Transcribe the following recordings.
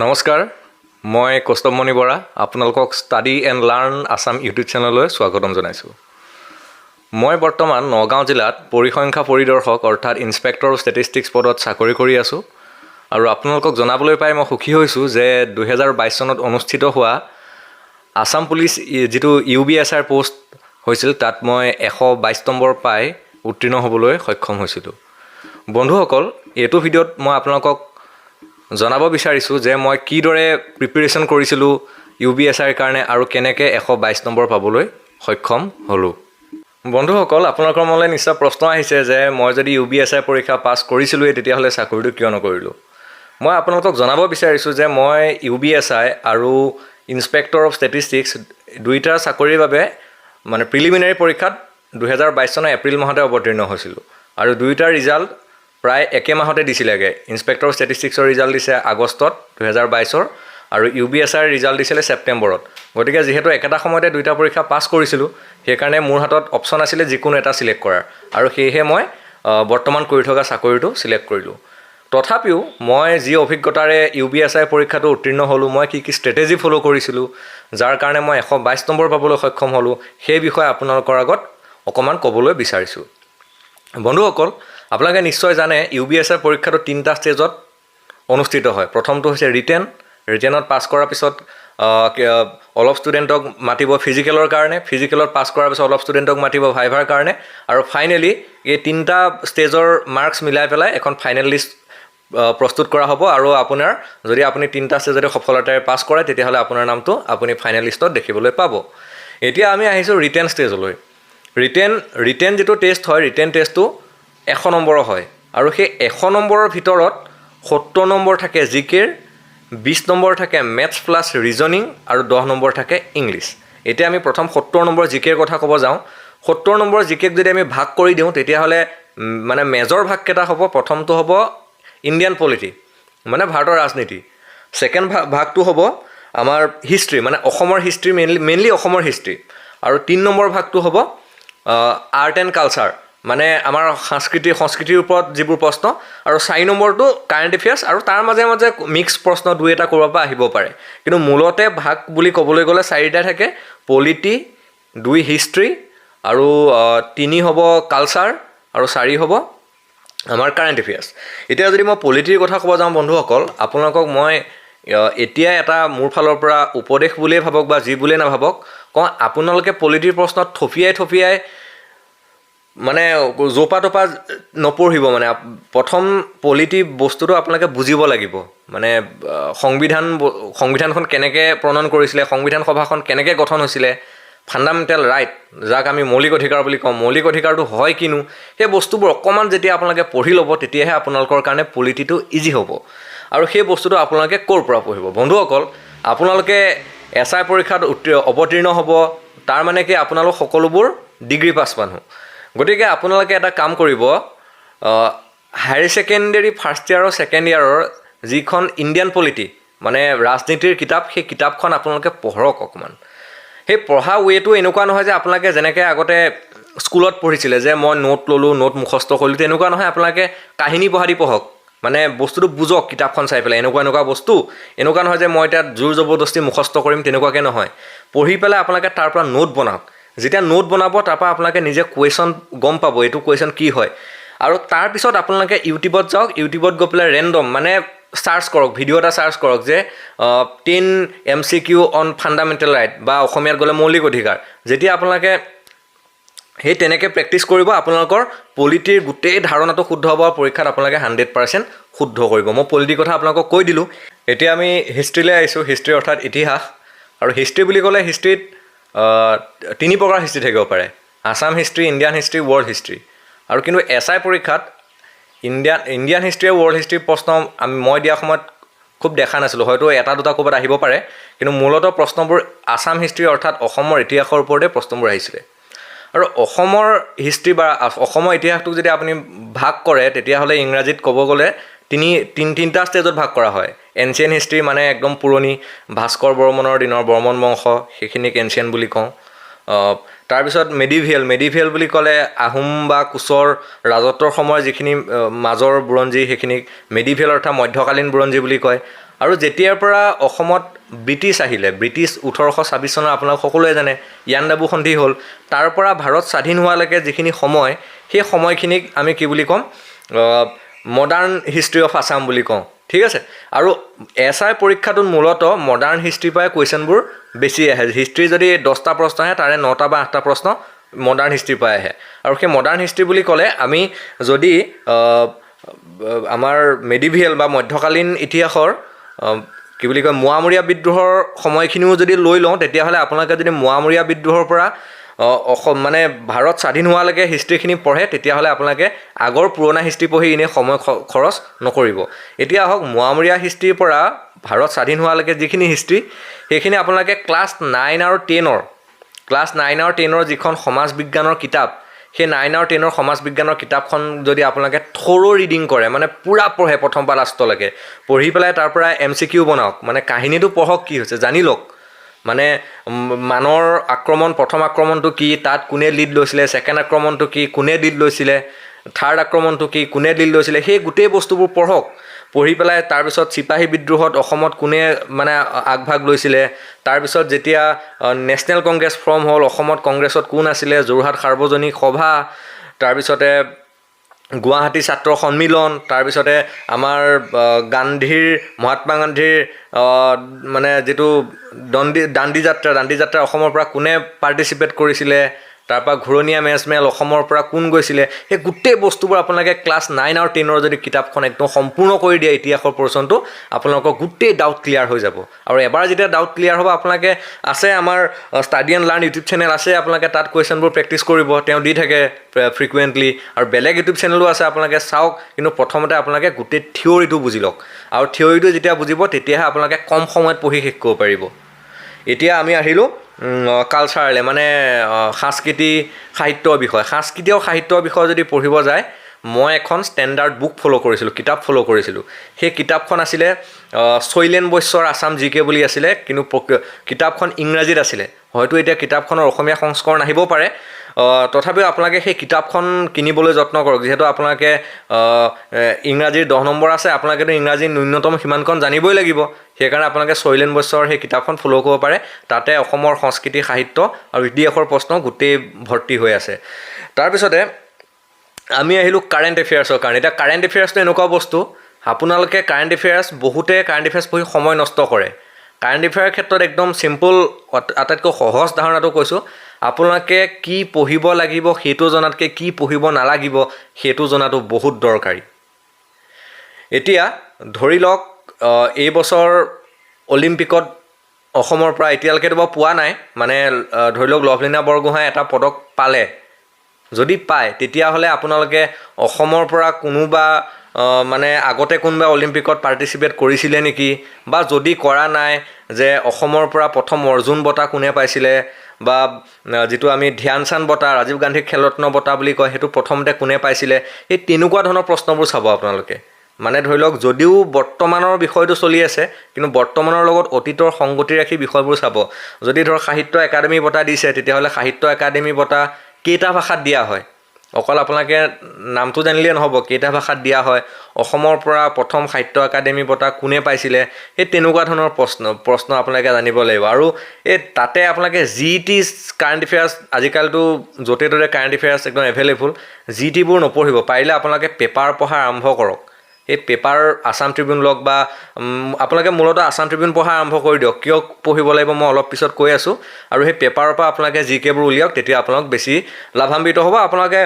নমস্কাৰ, মই কৌস্তভমণি বৰা আপোনালোকক study and learn Assam YouTube চেনেললৈ স্বাগতম জনাইছোঁ। মই বৰ্তমান নগাঁও জিলাত পৰিসংখ্যা পৰিদৰ্শক অৰ্থাৎ ইনস্পেক্টৰ অফ ষ্টেটিষ্টিক্স পদত চাকৰি কৰি আছোঁ আৰু আপোনালোকক জনাবলৈ পাই মই সুখী হৈছোঁ যে 2022 চনত অনুষ্ঠিত হোৱা আছাম পুলিচ যিটো UBSR পোষ্ট হৈছিল তাত মই 122 নম্বৰ পাই উত্তীৰ্ণ হ'বলৈ সক্ষম হৈছিলোঁ। বন্ধুসকল, এইটো ভিডিঅ'ত মই আপোনালোকক জনাব বিচাৰিছোঁ যে মই কিদৰে প্ৰিপেৰেশ্যন কৰিছিলোঁ UBSR কাৰণে আৰু কেনেকৈ 122 নম্বৰ পাবলৈ সক্ষম হ'লোঁ। বন্ধুসকল, আপোনালোকৰ মনলৈ নিশ্চয় প্ৰশ্ন আহিছে যে মই যদি UBSR পৰীক্ষা পাছ কৰিছিলোঁৱেই তেতিয়াহ'লে চাকৰিটো কিয় নকৰিলোঁ। মই আপোনালোকক জনাব বিচাৰিছোঁ যে মই UBSR আৰু ইনস্পেক্টৰ অফ ষ্টেটিষ্টিক্স দুইটা চাকৰিৰ বাবে প্ৰিলিমিনাৰী পৰীক্ষাত 2022 চনৰ এপ্ৰিল মাহতে অৱতীৰ্ণ হৈছিলোঁ আৰু দুয়োটাৰ ৰিজাল্ট প্ৰায় একে মাহতে দিছিলেগৈ। ইনস্পেক্টৰ অফ ষ্টেটিষ্টিক্সৰ ৰিজাল্ট দিছে আগষ্টত 2022 আৰু UBSR ৰিজাল্ট দিছিলে ছেপ্টেম্বৰত। গতিকে যিহেতু একেটা সময়তে দুইটা পৰীক্ষা পাছ কৰিছিলোঁ, সেইকাৰণে মোৰ হাতত অপশ্যন আছিলে যিকোনো এটা ছিলেক্ট কৰাৰ, আৰু সেয়েহে মই বৰ্তমান কৰি থকা চাকৰিটো ছিলেক্ট কৰিলোঁ। তথাপিও মই যি অভিজ্ঞতাৰে UBSR পৰীক্ষাটো উত্তীৰ্ণ হ'লোঁ, মই কি ষ্ট্ৰেটেজি ফ'ল' কৰিছিলোঁ যাৰ কাৰণে মই 122 নম্বৰ পাবলৈ সক্ষম হ'লোঁ, সেই বিষয়ে আপোনালোকৰ আগত অকণমান ক'বলৈ বিচাৰিছোঁ। বন্ধুসকল, আপোনালোকে নিশ্চয় জানে UBSR পৰীক্ষাটো 3টা ষ্টেজত অনুষ্ঠিত হয়। প্ৰথমটো হৈছে ৰিটেনত পাছ কৰাৰ পিছত অলপ ষ্টুডেণ্টক মাতিব ফিজিকেলৰ কাৰণে, ফিজিকেলত পাছ কৰাৰ পিছত অলপ ষ্টুডেণ্টক মাতিব ভাইভাৰ কাৰণে, আৰু ফাইনেলি এই 3টা ষ্টেজৰ মাৰ্কছ মিলাই পেলাই এখন ফাইনেল লিষ্ট প্ৰস্তুত কৰা হ'ব। আৰু আপোনাৰ যদি আপুনি 3টা ষ্টেজতে সফলতাৰে পাছ কৰে তেতিয়াহ'লে আপোনাৰ নামটো আপুনি ফাইনেল লিষ্টত দেখিবলৈ পাব। এতিয়া আমি আহিছোঁ ৰিটেন ষ্টেজলৈ। ৰিটেন যিটো টেষ্ট হয়, ৰিটেন টেষ্টটো 100 নম্বৰৰ হয় আৰু সেই 100 নম্বৰৰ ভিতৰত 70 নম্বৰ থাকে জিকেৰ, 20 নম্বৰ থাকে মেথছ প্লাছ ৰিজনিং আৰু 10 নম্বৰ থাকে ইংলিছ। এতিয়া আমি প্ৰথম 70 নম্বৰ জিকেৰ কথা ক'ব যাওঁ। 70 নম্বৰ জিকেক যদি আমি ভাগ কৰি দিওঁ তেতিয়াহ'লে মেজৰ ভাগকেইটা হ'ব। প্ৰথমটো হ'ব ইণ্ডিয়ান পলিটি, ভাৰতৰ ৰাজনীতি। ছেকেণ্ড ভাগটো হ'ব আমাৰ হিষ্ট্ৰী, অসমৰ হিষ্ট্ৰী, মেইনলি অসমৰ হিষ্ট্ৰী। আৰু 3 নম্বৰ ভাগটো হ'ব আৰ্ট এণ্ড কালচাৰ, আমাৰ সংস্কৃতিৰ ওপৰত যিবোৰ প্ৰশ্ন। আৰু 4 নম্বৰটো কাৰেণ্ট এফেয়াৰ্ছ, আৰু তাৰ মাজে মাজে মিক্স প্ৰশ্ন 2-এটা ক'ৰবাৰ পৰা আহিব পাৰে। কিন্তু মূলতে ভাগ বুলি ক'বলৈ গ'লে 4টা থাকে: পলিটি, 2 হিষ্ট্ৰী, আৰু 3 হ'ব কালচাৰ, আৰু 4 হ'ব আমাৰ কাৰেণ্ট এফেয়াৰ্ছ। এতিয়া যদি মই পলিটিৰ কথা ক'ব যাওঁ বন্ধুসকল, আপোনালোকক মই এতিয়া এটা মোৰ ফালৰ পৰা উপদেশ বুলিয়েই ভাবক বা যি বুলিয়েই নাভাবক কওঁ, আপোনালোকে পলিটিৰ প্ৰশ্নত থপিয়াই জোপা তপা নপঢ়িব। প্ৰথম পলিটি বস্তুটো আপোনালোকে বুজিব লাগিব। সংবিধানখন কেনেকৈ প্ৰণয়ন কৰিছিলে, সংবিধান সভাখন কেনেকৈ গঠন হৈছিলে, ফাণ্ডামেণ্টেল ৰাইট যাক আমি মৌলিক অধিকাৰ বুলি কওঁ, মৌলিক অধিকাৰটো হয় কিনো, সেই বস্তুবোৰ অকণমান যেতিয়া আপোনালোকে পঢ়ি ল'ব তেতিয়াহে আপোনালোকৰ কাৰণে পলিটিটো ইজি হ'ব। আৰু সেই বস্তুটো আপোনালোকে ক'ৰ পৰা পঢ়িব? বন্ধুসকল, আপোনালোকে SI পৰীক্ষাত অৱতীৰ্ণ হ'ব, তাৰ কি আপোনালোক সকলোবোৰ ডিগ্ৰী পাছ মানুহ। গতিকে আপোনালোকে এটা কাম কৰিব, হায়াৰ ছেকেণ্ডেৰী ফাৰ্ষ্ট ইয়াৰ আৰু ছেকেণ্ড ইয়াৰৰ যিখন ইণ্ডিয়ান পলিটি ৰাজনীতিৰ কিতাপ, সেই কিতাপখন আপোনালোকে পঢ়ক অকণমান। সেই পঢ়া ৱেটো এনেকুৱা নহয় যে আপোনালোকে যেনেকৈ আগতে স্কুলত পঢ়িছিলে যে মই নোট ল'লোঁ, নোট মুখস্থ কৰিলোঁ, তেনেকুৱা নহয়। আপোনালোকে কাহিনী পঢ়া দি পঢ়ক, বস্তুটো বুজক কিতাপখন চাই পেলাই। এনেকুৱা বস্তু, এনেকুৱা নহয় যে মই এতিয়া জোৰ জবৰদস্তি মুখস্থ কৰিম, তেনেকুৱাকৈ নহয়। পঢ়ি পেলাই আপোনালোকে তাৰ পৰা নোট বনাওক। যেতিয়া নোট বনাব তাৰপৰা আপোনালোকে নিজে কুৱেশ্যন গম পাব, এইটো কুৱেশ্যন কি হয়। আৰু তাৰপিছত আপোনালোকে ইউটিউবত যাওক, ইউটিউবত গৈ পেলাই ৰেণ্ডম চাৰ্চ কৰক, ভিডিঅ' এটা চাৰ্চ কৰক যে 10 MCQ অন ফাণ্ডামেণ্টেল ৰাইট, বা অসমীয়াত গ'লে মৌলিক অধিকাৰ। যেতিয়া আপোনালোকে সেই তেনেকৈ প্ৰেক্টিছ কৰিব, আপোনালোকৰ পলিটিৰ গোটেই ধাৰণাটো শুদ্ধ হ'ব আৰু পৰীক্ষাত আপোনালোকে 100% শুদ্ধ কৰিব। মই পলিটিৰ কথা আপোনালোকক কৈ দিলোঁ। এতিয়া আমি হিষ্ট্ৰীলৈ আহিছোঁ। হিষ্ট্ৰী অৰ্থাৎ ইতিহাস। আৰু হিষ্ট্ৰী বুলি ক'লে হিষ্ট্ৰীত 3 প্ৰকাৰ হিষ্ট্ৰী থাকিব পাৰে: Assam history, Indian history, world history. আৰু কিন্তু SI পৰীক্ষাত ইণ্ডিয়ান হিষ্ট্ৰী আৰু ৱৰ্ল্ড হিষ্ট্ৰীৰ প্ৰশ্ন মই দিয়া সময়ত খুব দেখা নাছিলোঁ। হয়তো 1-2টা ক'ৰবাত আহিব পাৰে, কিন্তু মূলতঃ প্ৰশ্নবোৰ আছাম হিষ্ট্ৰী অৰ্থাৎ অসমৰ ইতিহাসৰ ওপৰতে প্ৰশ্নবোৰ আহিছিলে। আৰু অসমৰ হিষ্ট্ৰী বা অসমৰ ইতিহাসটোক যদি আপুনি ভাগ কৰে তেতিয়াহ'লে ইংৰাজীত ক'ব গ'লে 3টা ষ্টেজত ভাগ কৰা হয়। এনচিয়েণ্ট হিষ্ট্ৰী একদম পুৰণি, ভাস্কৰ বৰ্মনৰ দিনৰ বৰ্মন বংশ, সেইখিনিক এনচিয়েণ্ট বুলি কওঁ। তাৰপিছত মেডিভিয়েল বুলি ক'লে আহোম বা কোচৰ ৰাজত্বৰ সময়ৰ যিখিনি মাজৰ বুৰঞ্জী সেইখিনিক মেডিভিয়েল অৰ্থাৎ মধ্যকালীন বুৰঞ্জী বুলি কয়। আৰু যেতিয়াৰ পৰা অসমত ব্ৰিটিছ আহিলে, ব্ৰিটিছ 1826 চনৰ আপোনালোক সকলোৱে জানে ইয়াণ্ডাবু সন্ধি হ'ল, তাৰ পৰা ভাৰত স্বাধীন হোৱালৈকে যিখিনি সময়, সেই সময়খিনিক আমি কি বুলি ক'ম, মডাৰ্ণ হিষ্ট্ৰী অফ আছাম বুলি কওঁ, ঠিক আছে। আৰু SI পৰীক্ষাটোত মূলতঃ মডাৰ্ণ হিষ্ট্ৰীৰ পৰাই কুৱেশ্যনবোৰ বেছি আহে। হিষ্ট্ৰী যদি 10টা প্ৰশ্ন আহে তাৰে 9টা বা 8টা প্ৰশ্ন মডাৰ্ণ হিষ্ট্ৰীৰ পৰাই আহে। আৰু সেই মডাৰ্ণ হিষ্ট্ৰী বুলি ক'লে আমি যদি আমাৰ মেডিভিয়েল বা মধ্যকালীন ইতিহাসৰ কি বুলি কয় মোৱামৰীয়া বিদ্ৰোহৰ সময়খিনিও যদি লৈ লওঁ, তেতিয়াহ'লে আপোনালোকে যদি মোৱামৰীয়া বিদ্ৰোহৰ পৰা অসম মানে ভাৰত স্বাধীন হোৱালৈকে হিষ্ট্ৰীখিনি পঢ়ে, তেতিয়াহ'লে আপোনালোকে আগৰ পুৰণা হিষ্ট্ৰী পঢ়ি এনেই সময় খৰচ নকৰিব। এতিয়া আহক মোৱামৰীয়া হিষ্ট্ৰীৰ পৰা ভাৰত স্বাধীন হোৱালৈকে যিখিনি হিষ্ট্ৰী, সেইখিনি আপোনালোকে ক্লাছ 9 আৰু 10ৰ যিখন সমাজ বিজ্ঞানৰ কিতাপ, সেই 9 আৰু 10ৰ সমাজ বিজ্ঞানৰ কিতাপখন যদি আপোনালোকে থ'ৰ' ৰিডিং কৰে, মানে পূৰা পঢ়ে প্ৰথম পৰা লাষ্টলৈকে, পঢ়ি পেলাই তাৰ পৰা MCQ বনাওক, মানে কাহিনীটো পঢ়ক কি হৈছে জানি লওক। মানে মানৰ আক্ৰমণ, প্ৰথম আক্ৰমণটো কি, তাত কোনে লিড লৈছিলে, ছেকেণ্ড আক্ৰমণটো কি, কোনে লিড লৈছিলে, থাৰ্ড আক্ৰমণটো কি, কোনে লিড লৈছিলে, সেই গোটেই বস্তুবোৰ পঢ়ক। পঢ়ি পেলাই তাৰপিছত চিপাহী বিদ্ৰোহত অসমত কোনে মানে আগভাগ লৈছিলে, তাৰপিছত যেতিয়া নেশ্যনেল কংগ্ৰেছ ফৰ্ম হ'ল, অসমত কংগ্ৰেছত কোন আছিলে, যোৰহাট সাৰ্বজনীন সভা, তাৰপিছতে গুৱাহাটী ছাত্ৰ সন্মিলন, তাৰপিছতে আমাৰ মহাত্মা গান্ধীৰ মানে যিটো দাণ্ডী যাত্ৰা অসমৰ পৰা কোনে পাৰ্টিচিপেট কৰিছিলে, তাৰপৰা ঘূৰণীয়া মেজমেল অসমৰ পৰা কোন গৈছিলে, সেই গোটেই বস্তুবোৰ আপোনালোকে ক্লাছ 9 আৰু 10ৰ যদি কিতাপখন একদম সম্পূৰ্ণ কৰি দিয়ে ইতিহাসৰ পৰ্চনটো, আপোনালোকৰ গোটেই ডাউট ক্লিয়াৰ হৈ যাব। আৰু এবাৰ যেতিয়া ডাউট ক্লিয়াৰ হ'ব, আপোনালোকে আছে আমাৰ study and learn YouTube channel আছে, আপোনালোকে তাত কুৱেশ্যনবোৰ প্ৰেক্টিছ কৰিব, তেওঁ দি থাকে ফ্ৰিকুৱেণ্টলি। আৰু বেলেগ ইউটিউব চেনেলো আছে, আপোনালোকে চাওক। কিন্তু প্ৰথমতে আপোনালোকে গোটেই থিয়ৰিটো বুজি লওক, আৰু থিয়ৰিটো যেতিয়া বুজিব তেতিয়াহে আপোনালোকে কম সময়ত পঢ়ি শেষ কৰিব পাৰিব। এতিয়া আমি আহিলোঁ কালচাৰেলে, মানে সাংস্কৃতিক সাহিত্যৰ বিষয়। সাংস্কৃতিক আৰু সাহিত্যৰ বিষয়ে যদি পঢ়িব যায়, মই এখন ষ্টেণ্ডাৰ্ড বুক ফ'ল' কৰিছিলোঁ, কিতাপ ফ'ল' কৰিছিলোঁ। সেই কিতাপখন আছিলে শৈলেন বৈশ্যৰ আছাম GK বুলি আছিলে, কিন্তু কিতাপখন ইংৰাজীত আছিলে। হয়তো এতিয়া কিতাপখনৰ অসমীয়া সংস্কৰণ আহিব পাৰে, তথাপিও আপোনালোকে সেই কিতাপখন কিনিবলৈ যত্ন কৰক। যিহেতু আপোনালোকে ইংৰাজীৰ 10 নম্বৰ আছে, আপোনালোকেতো ইংৰাজী ন্যূনতম সিমানকণ জানিবই লাগিব। সেইকাৰণে আপোনালোকে শৈলেন বৈশ্যৰ সেই কিতাপখন ফ'ল' কৰিব পাৰে। তাতে অসমৰ সংস্কৃতি, সাহিত্য আৰু ইতিহাসৰ প্ৰশ্ন গোটেই ভৰ্তি হৈ আছে। তাৰপিছতে আমি আহিলোঁ কাৰেণ্ট এফেয়াৰ্ছৰ কাৰণে। এতিয়া কাৰেণ্ট এফেয়াৰ্ছটো এনেকুৱা বস্তু, আপোনালোকে কাৰেণ্ট এফেয়াৰ্ছ, বহুতে কাৰেণ্ট এফেয়াৰ্ছ পঢ়ি সময় নষ্ট কৰে। কাৰেণ্ট এফেয়াৰৰ ক্ষেত্ৰত একদম চিম্পল, আটাইতকৈ সহজ ধাৰণাটো কৈছোঁ, আপোনালোকে কি পঢ়িব লাগিব সেইটো জনাতকৈ কি পঢ়িব নালাগিব সেইটো জনাটো বহুত দৰকাৰী। এতিয়া ধৰি লওক এই বছৰ অলিম্পিকত অসমৰ পৰা এতিয়ালৈকেতো বাৰু পোৱা নাই, মানে ধৰি লওক লভলীনা বৰগোহাঁই এটা পদক পালে, যদি পায় তেতিয়াহ'লে আপোনালোকে অসমৰ পৰা কোনোবা মানে আগতে কোনোবা অলিম্পিকত পাৰ্টিচিপেট কৰিছিলে নেকি, বা যদি কৰা নাই, যে অসমৰ পৰা প্ৰথম অৰ্জুন বঁটা কোনে পাইছিলে, বা যিটো আমি ধ্যান চান্দ বঁটা, ৰাজীৱ গান্ধী খেলৰত্ন বঁটা বুলি কয়, সেইটো প্ৰথমতে কোনে পাইছিলে, এই তেনেকুৱা ধৰণৰ প্ৰশ্নবোৰ চাব আপোনালোকে। মানে ধৰি লওক যদিও বৰ্তমানৰ বিষয়টো চলি আছে, কিন্তু বৰ্তমানৰ লগত অতীতৰ সংগতি ৰাখি বিষয়বোৰ চাব। যদি ধৰক সাহিত্য একাডেমী বঁটা দিছে, তেতিয়াহ'লে সাহিত্য একাডেমী বঁটা কেইটা ভাষাত দিয়া হয়, অকল আপোনালোকে নামটো জানিলেই নহ'ব, কেইটা ভাষাত দিয়া হয়, অসমৰ পৰা প্ৰথম সাহিত্য একাডেমী বঁটা কোনে পাইছিলে, সেই তেনেকুৱা ধৰণৰ প্ৰশ্ন আপোনালোকে জানিব লাগিব। আৰু এই তাতে আপোনালোকে GT কাৰেণ্ট এফেয়াৰ্ছ, আজিকালিতো য'তে ত'তে কাৰেণ্ট এফেয়াৰ্ছ একদম এভেইলেবল, GTবোৰ নপঢ়িব। পাৰিলে আপোনালোকে পেপাৰ পঢ়া আৰম্ভ কৰক। এই পেপাৰ আছাম ট্ৰিবিউন লওক, বা আপোনালোকে মূলতঃ আছাম ট্ৰিবিউন পঢ়া আৰম্ভ কৰি দিয়ক। কিয় পঢ়িব লাগিব মই অলপ পিছত কৈ আছোঁ। আৰু সেই পেপাৰৰ পৰা আপোনালোকে GKবোৰ উলিয়াওক, তেতিয়া আপোনালোক বেছি লাভান্বিত হ'ব। আপোনালোকে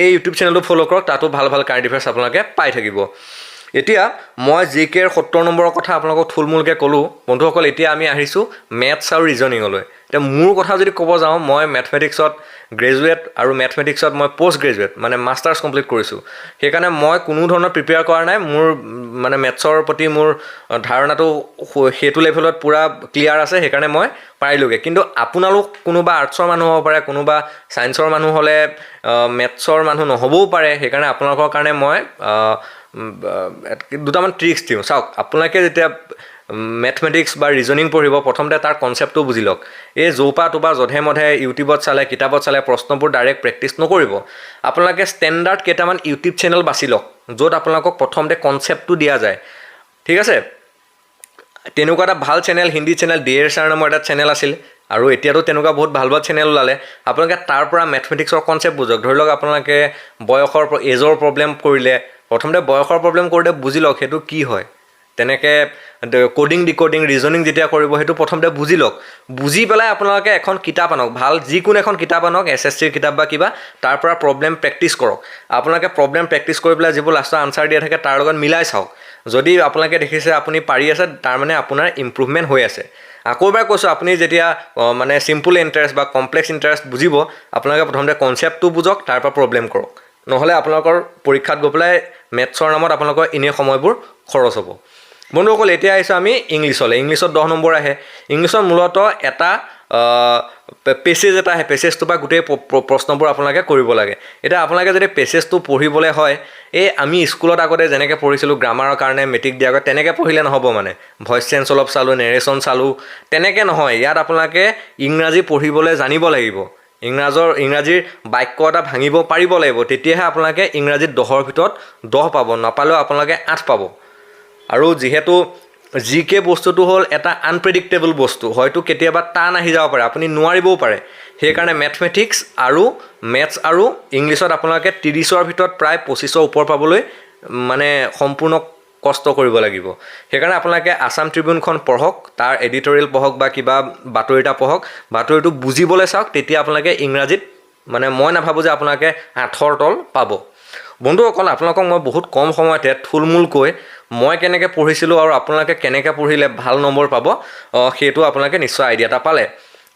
এই ইউটিউব চেনেলটো ফ'ল' কৰক, তাতো ভাল ভাল কাৰেণ্ট এফেয়াৰ্ছ আপোনালোকে পাই থাকিব। এতিয়া মই GKৰ 70 নম্বৰৰ কথা আপোনালোকক থুলমূলকৈ ক'লোঁ। বন্ধুসকল, এতিয়া আমি আহিছোঁ মেথছ আৰু ৰিজনিঙলৈ। এতিয়া মোৰ কথা যদি ক'ব যাওঁ, মই মেথমেটিক্সত গ্ৰেজুৱেট, আৰু মেথমেটিক্সত মই পষ্ট গ্ৰেজুৱেট, মানে মাষ্টাৰ্ছ কমপ্লিট কৰিছোঁ। সেইকাৰণে মই কোনো ধৰণৰ প্ৰিপেয়াৰ কৰা নাই। মোৰ মানে মেথছৰ প্ৰতি মোৰ ধাৰণাটো সেইটো লেভেলত পূৰা ক্লিয়াৰ আছে, সেইকাৰণে মই পাৰিলোঁগৈ। কিন্তু আপোনালোক কোনোবা আৰ্টছৰ মানুহ হ'ব পাৰে, কোনোবা ছায়েন্সৰ মানুহ হ'লে মেথছৰ মানুহ নহ'বও পাৰে। সেইকাৰণে আপোনালোকৰ কাৰণে মই দুটামান ট্ৰিক্স দিওঁ। চাওক, আপোনালোকে যেতিয়া মেথমেটিক্স বা ৰিজনিং পঢ়িব, প্ৰথমতে তাৰ কনচেপ্টটো বুজি লওক। এই জৌপা তোপা জধে মধে ইউটিউবত চালে, কিতাপত চালে প্ৰশ্নবোৰ ডাইৰেক্ট প্ৰেক্টিছ নকৰিব। আপোনালোকে ষ্টেণ্ডাৰ্ড কেইটামান ইউটিউব চেনেল বাছি লওক, য'ত আপোনালোকক প্ৰথমতে কনচেপ্টটো দিয়া যায়, ঠিক আছে। তেনেকুৱা এটা ভাল channel, Hindi channel DAR sir নামৰ এটা চেনেল আছিল, আৰু এতিয়াতো তেনেকুৱা বহুত ভাল ভাল চেনেল ওলালে। আপোনালোকে তাৰ পৰা মেথমেটিক্সৰ কনচেপ্ট বুজক। ধৰি লওক আপোনালোকে এজৰ প্ৰব্লেম কৰিলে, প্ৰথমতে বয়সৰ প্ৰব্লেম কৰোঁতে বুজি লওক সেইটো কি হয়। তেনেকৈ কোডিং ডিকোডিং ৰিজনিং যেতিয়া কৰিব সেইটো প্ৰথমতে বুজি লওক। বুজি পেলাই আপোনালোকে এখন কিতাপ আনক, ভাল যিকোনো এখন কিতাপ আনক, SSCৰ কিতাপ বা কিবা, তাৰ পৰা প্ৰব্লেম প্ৰেক্টিছ কৰক। আপোনালোকে প্ৰব্লেম প্ৰেক্টিছ কৰি পেলাই যিবোৰ লাষ্টৰ আনচাৰ দিয়া থাকে তাৰ লগত মিলাই চাওক। যদি আপোনালোকে দেখিছে আপুনি পাৰি আছে, তাৰমানে আপোনাৰ ইম্প্ৰুভমেণ্ট হৈ আছে। আকৌ এবাৰ কৈছোঁ, আপুনি যেতিয়া মানে চিম্পুল ইণ্টাৰেষ্ট বা কমপ্লেক্স ইণ্টাৰেষ্ট বুজিব, আপোনালোকে প্ৰথমতে কনচেপ্টটো বুজক, তাৰ পৰা প্ৰব্লেম কৰক। নহ'লে আপোনালোকৰ পৰীক্ষাত গৈ পেলাই মেথছৰ নামত আপোনালোকৰ এনেই সময়বোৰ খৰচ হ'ব। বন্ধুসকল, এতিয়া আহিছোঁ আমি ইংলিছলৈ। ইংলিছত 10 নম্বৰ আহে। ইংলিছত মূলতঃ এটা পেছেজ এটা আহে, পেছেজটোৰ পৰা গোটেই প্ৰশ্নবোৰ আপোনালোকে কৰিব লাগে। এতিয়া আপোনালোকে যদি পেছেজটো পঢ়িবলৈ হয়, আমি স্কুলত আগতে যেনেকৈ পঢ়িছিলোঁ গ্ৰামাৰৰ কাৰণে মেট্ৰিক দিয়াৰ আগত, তেনেকৈ পঢ়িলে নহ'ব। মানে ভইচ চেঞ্জ অলপ চালোঁ, নেৰেশ্যন চালোঁ, তেনেকৈ নহয়। ইয়াত আপোনালোকে ইংৰাজী পঢ়িবলৈ জানিব লাগিব। ইংৰাজীৰ বাক্য এটা ভাঙিব পাৰিব লাগিব, তেতিয়াহে আপোনালোকে ইংৰাজীত 10ৰ ভিতৰত 10 পাব, নাপালেও আপোনালোকে 8 পাব। আৰু যিহেতু GK বস্তুটো হ'ল এটা আনপ্ৰেডিক্টেবল বস্তু, হয়তো কেতিয়াবা টান আহি যাব পাৰে, আপুনি নোৱাৰিবও পাৰে। সেইকাৰণে মেথছ আৰু ইংলিছত আপোনালোকে 30ৰ ভিতৰত প্ৰায় 25ৰ ওপৰ পাবলৈ মানে সম্পূৰ্ণ কষ্ট কৰিব লাগিব। সেইকাৰণে আপোনালোকে আছাম ট্ৰিবিউনখন পঢ়ক, তাৰ এডিটৰিয়েল পঢ়ক বা কিবা বাতৰি এটা পঢ়ক, বাতৰিটো বুজিবলৈ চাওক, তেতিয়া আপোনালোকে ইংৰাজীত মানে মই নাভাবোঁ যে আপোনালোকে 8ৰ তল পাব। বন্ধুসকল, আপোনালোকক মই বহুত কম সময়তে থুলমূলকৈ মই কেনেকৈ পঢ়িছিলোঁ আৰু আপোনালোকে কেনেকৈ পঢ়িলে ভাল নম্বৰ পাব, সেইটো আপোনালোকে নিশ্চয় আইডিয়া এটা পালে।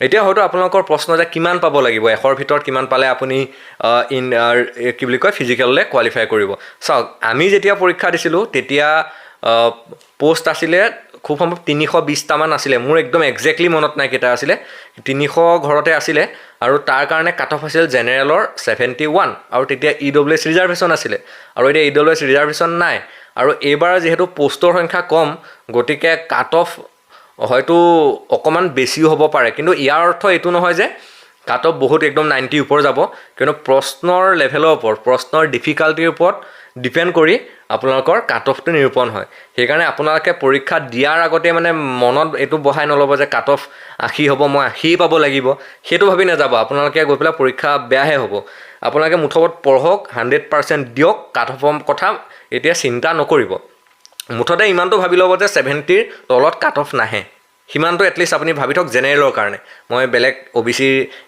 এতিয়া হয়তো আপোনালোকৰ প্ৰশ্ন যে কিমান পাব লাগিব, 100ৰ ভিতৰত কিমান পালে আপুনি কি বুলি কয় ফিজিকেললৈ কোৱালিফাই কৰিব। চাওক, আমি যেতিয়া পৰীক্ষা দিছিলোঁ তেতিয়া পোষ্ট আছিলে খুব সম্ভৱ 320টামান আছিলে। মোৰ একদম একজেক্টলি মনত নাই কেইটা আছিলে, 300 ঘৰতে আছিলে। আৰু তাৰ কাৰণে কাট অফ আছিল জেনেৰেলৰ 71, আৰু তেতিয়া EWS ৰিজাৰ্ভেশ্যন আছিলে, আৰু এতিয়া EWS ৰিজাৰ্ভেশ্যন নাই। আৰু এইবাৰ যিহেতু পোষ্টৰ সংখ্যা কম, গতিকে কাট অফ হয়তো অকণমান বেছিও হ'ব পাৰে। কিন্তু ইয়াৰ অৰ্থ এইটো নহয় যে কাট অফ বহুত একদম 90 ওপৰ যাব, কিন্তু প্ৰশ্নৰ লেভেলৰ ওপৰত, প্ৰশ্নৰ ডিফিকাল্টিৰ ওপৰত ডিপেণ্ড কৰি আপোনালোকৰ কাট অফটো নিৰূপণ হয়। সেইকাৰণে আপোনালোকে পৰীক্ষা দিয়াৰ আগতে মানে মনত এইটো বহাই নল'ব যে কাট অফ 80 হ'ব, মই 80 পাব লাগিব, সেইটো ভাবি নাযাব। আপোনালোকে গৈ পেলাই পৰীক্ষা বেয়াহে হ'ব। আপোনালোকে মুঠত পঢ়ক, 100% দিয়ক, কাট অফৰ কথা এতিয়া চিন্তা নকৰিব। মুঠতে ইমানটো ভাবি ল'ব যে 70ৰ তলত কাট অফ নাহে, সিমানটো এটলিষ্ট আপুনি ভাবি থওক জেনেৰেলৰ কাৰণে। মই বেলেগ OBC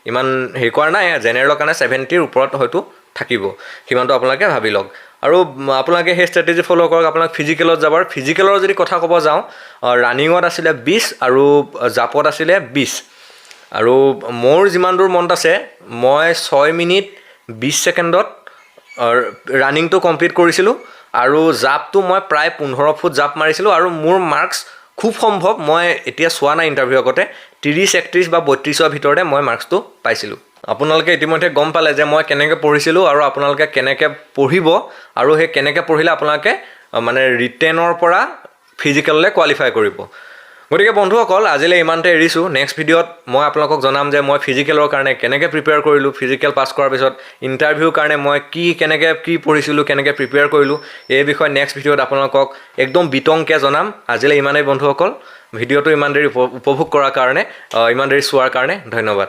ইমান হেৰি কৰা নাই, জেনেৰেলৰ কাৰণে 70ৰ ওপৰত হয়তো থাকিব, সিমানটো আপোনালোকে ভাবি লওক। আৰু আপোনালোকে সেই ষ্ট্ৰেটেজি ফ'ল' কৰক। আপোনাক ফিজিকেলত যাব, ফিজিকেলৰ যদি কথা ক'ব যাওঁ, ৰানিঙত আছিলে 20 আৰু জাপত আছিলে 20। আৰু মোৰ যিমান দূৰ মনত আছে, মই 6 মিনিট 20 ছেকেণ্ডত ৰানিংটো কমপ্লিট কৰিছিলোঁ, আৰু জাপটো মই প্ৰায় 15 ফুট জাপ মাৰিছিলোঁ। আৰু মোৰ মাৰ্কছ খুব সম্ভৱ, মই এতিয়া চোৱা নাই ইণ্টাৰভিউ আগতে, 30, 31 বা 32ৰ ভিতৰতে মই মাৰ্কছটো পাইছিলোঁ। আপোনালোকে ইতিমধ্যে গম পালে যে মই কেনেকৈ পঢ়িছিলোঁ আৰু আপোনালোকে কেনেকৈ পঢ়িব, আৰু সেই কেনেকৈ পঢ়িলে আপোনালোকে মানে ৰিটেনৰ পৰা ফিজিকেললৈ কোৱালিফাই কৰিব। গতিকে বন্ধুসকল, আজিলৈ ইমানতে এৰিছোঁ। নেক্সট ভিডিঅ'ত মই আপোনালোকক জনাম যে মই ফিজিকেলৰ কাৰণে কেনেকৈ প্ৰিপেয়াৰ কৰিলোঁ, ফিজিকেল পাছ কৰাৰ পিছত ইণ্টাৰভিউৰ কাৰণে মই কেনেকৈ প্ৰিপেয়াৰ কৰিলোঁ, এই বিষয়ে নেক্সট ভিডিঅ'ত আপোনালোকক একদম বিতংকৈ জনাম। আজিলৈ ইমানেই বন্ধুসকল। ভিডিঅ'টো ইমান দেৰি উপভোগ কৰাৰ কাৰণে, ইমান দেৰি চোৱাৰ কাৰণে ধন্যবাদ।